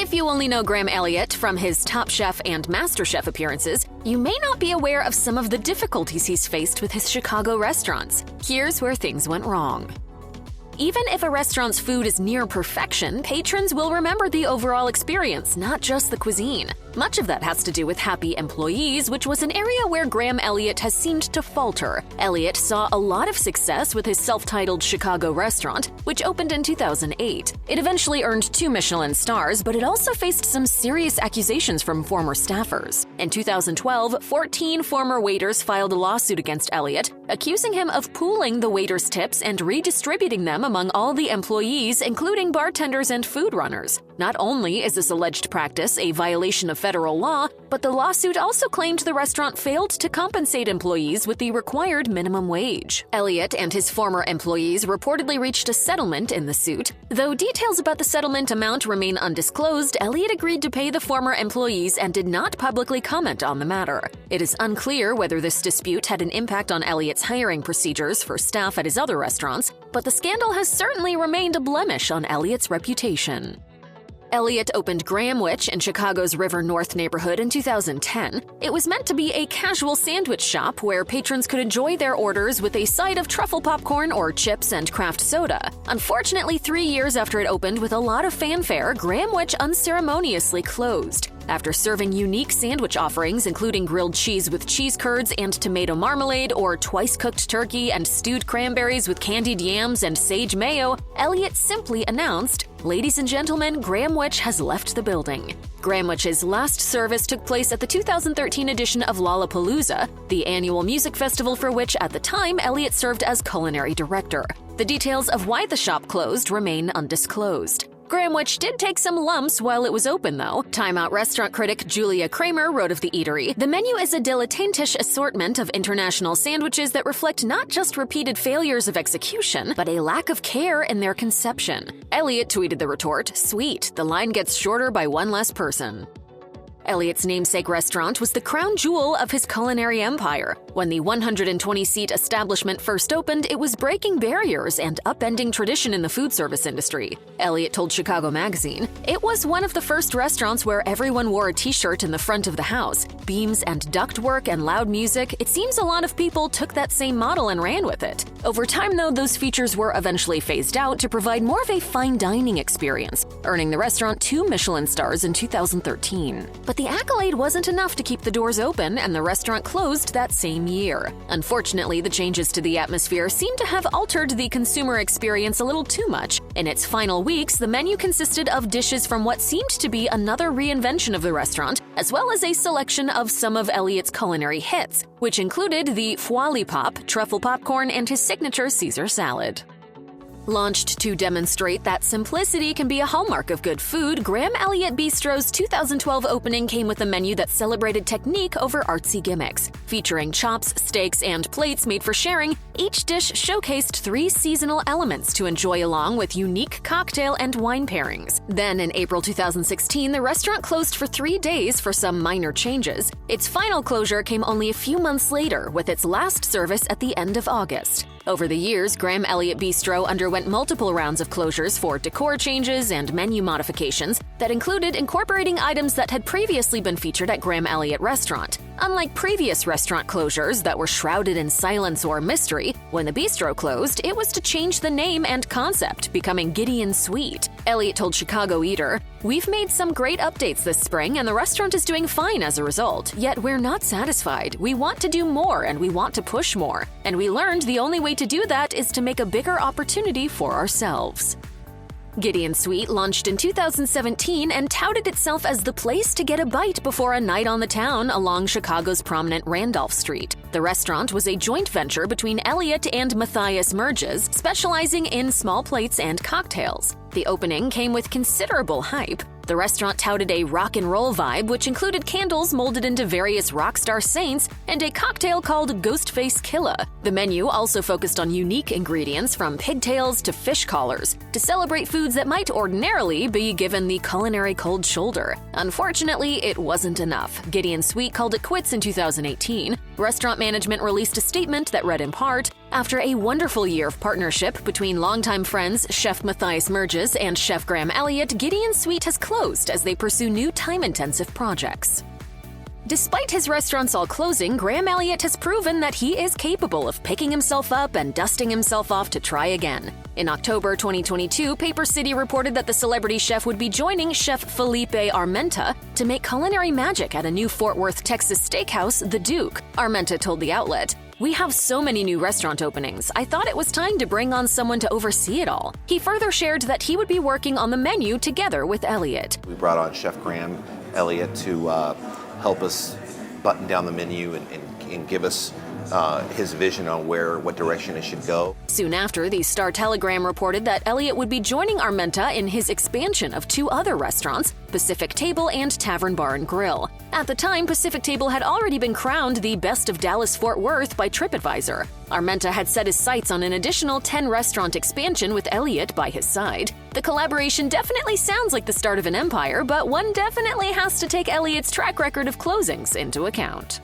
If you only know Graham Elliot from his Top Chef and MasterChef appearances, you may not be aware of some of the difficulties he's faced with his Chicago restaurants. Here's where things went wrong. Even if a restaurant's food is near perfection, patrons will remember the overall experience, not just the cuisine. Much of that has to do with happy employees, which was an area where Graham Elliot has seemed to falter. Elliot saw a lot of success with his self-titled Chicago restaurant, which opened in 2008. It eventually earned 2 Michelin stars, but it also faced some serious accusations from former staffers. In 2012, 14 former waiters filed a lawsuit against Elliot, accusing him of pooling the waiters' tips and redistributing them among all the employees, including bartenders and food runners. Not only is this alleged practice a violation of federal law, but the lawsuit also claimed the restaurant failed to compensate employees with the required minimum wage. Elliot and his former employees reportedly reached a settlement in the suit. Though details about the settlement amount remain undisclosed, Elliot agreed to pay the former employees and did not publicly comment on the matter. It is unclear whether this dispute had an impact on Elliot's hiring procedures for staff at his other restaurants, but the scandal has certainly remained a blemish on Elliot's reputation. Elliot opened Grahamwich in Chicago's River North neighborhood in 2010. It was meant to be a casual sandwich shop where patrons could enjoy their orders with a side of truffle popcorn or chips and craft soda. Unfortunately, 3 years after it opened with a lot of fanfare, Grahamwich unceremoniously closed. After serving unique sandwich offerings including grilled cheese with cheese curds and tomato marmalade, or twice-cooked turkey and stewed cranberries with candied yams and sage mayo, Elliot simply announced, "Ladies and gentlemen, Grahamwich has left the building." Grahamwich's last service took place at the 2013 edition of Lollapalooza, the annual music festival for which, at the time, Elliot served as culinary director. The details of why the shop closed remain undisclosed. Grahamwich did take some lumps while it was open, though. Time Out restaurant critic Julia Kramer wrote of the eatery, "The menu is a dilettantish assortment of international sandwiches that reflect not just repeated failures of execution, but a lack of care in their conception." Elliot tweeted the retort, "Sweet, the line gets shorter by one less person." Elliot's namesake restaurant was the crown jewel of his culinary empire. When the 120-seat establishment first opened, it was breaking barriers and upending tradition in the food service industry. Elliot told Chicago Magazine, "It was one of the first restaurants where everyone wore a t-shirt in the front of the house. Beams and ductwork and loud music, it seems a lot of people took that same model and ran with it." Over time, though, those features were eventually phased out to provide more of a fine dining experience, earning the restaurant 2 Michelin stars in 2013. But the accolade wasn't enough to keep the doors open, and the restaurant closed that same year. Unfortunately, the changes to the atmosphere seem to have altered the consumer experience a little too much. In its final weeks, the menu consisted of dishes from what seemed to be another reinvention of the restaurant, as well as a selection of some of Elliot's culinary hits, which included the foie pop, truffle popcorn, and his signature Caesar salad. Launched to demonstrate that simplicity can be a hallmark of good food, Graham Elliot Bistro's 2012 opening came with a menu that celebrated technique over artsy gimmicks. Featuring chops, steaks, and plates made for sharing, each dish showcased 3 seasonal elements to enjoy along with unique cocktail and wine pairings. Then, in April 2016, the restaurant closed for 3 days for some minor changes. Its final closure came only a few months later, with its last service at the end of August. Over the years, Graham Elliot Bistro underwent multiple rounds of closures for decor changes and menu modifications that included incorporating items that had previously been featured at Graham Elliot Restaurant. Unlike previous restaurant closures that were shrouded in silence or mystery, when the bistro closed, it was to change the name and concept, becoming Gideon Sweet. Elliot told Chicago Eater, "We've made some great updates this spring, and the restaurant is doing fine as a result. Yet we're not satisfied. We want to do more, and we want to push more. And we learned the only way to do that is to make a bigger opportunity for ourselves." Gideon Sweet launched in 2017 and touted itself as the place to get a bite before a night on the town along Chicago's prominent Randolph Street. The restaurant was a joint venture between Elliot and Matthias Merges, specializing in small plates and cocktails. The opening came with considerable hype. The restaurant touted a rock and roll vibe, which included candles molded into various rock star saints and a cocktail called Ghostface Killa. The menu also focused on unique ingredients from pigtails to fish collars to celebrate foods that might ordinarily be given the culinary cold shoulder. Unfortunately, it wasn't enough. Gideon Sweet called it quits in 2018. Restaurant management released a statement that read in part, After a wonderful year of partnership between longtime friends Chef Matthias Merges and Chef Graham Elliot, Gideon Sweet has closed as they pursue new time-intensive projects. Despite his restaurants all closing, Graham Elliot has proven that he is capable of picking himself up and dusting himself off to try again. In October 2022, Paper City reported that the celebrity chef would be joining Chef Felipe Armenta to make culinary magic at a new Fort Worth, Texas steakhouse, The Duke. Armenta told the outlet, "We have so many new restaurant openings. I thought it was time to bring on someone to oversee it all." He further shared that he would be working on the menu together with Elliot. We brought on Chef Graham Elliot to help us button down the menu and give us his vision on what direction it should go. Soon after, the Star Telegram reported that Elliot would be joining Armenta in his expansion of 2 other restaurants, Pacific Table and Tavern Bar and Grill. At the time, Pacific Table had already been crowned the best of Dallas-Fort Worth by TripAdvisor. Armenta had set his sights on an additional 10-restaurant expansion with Elliot by his side. The collaboration definitely sounds like the start of an empire, but one definitely has to take Elliot's track record of closings into account.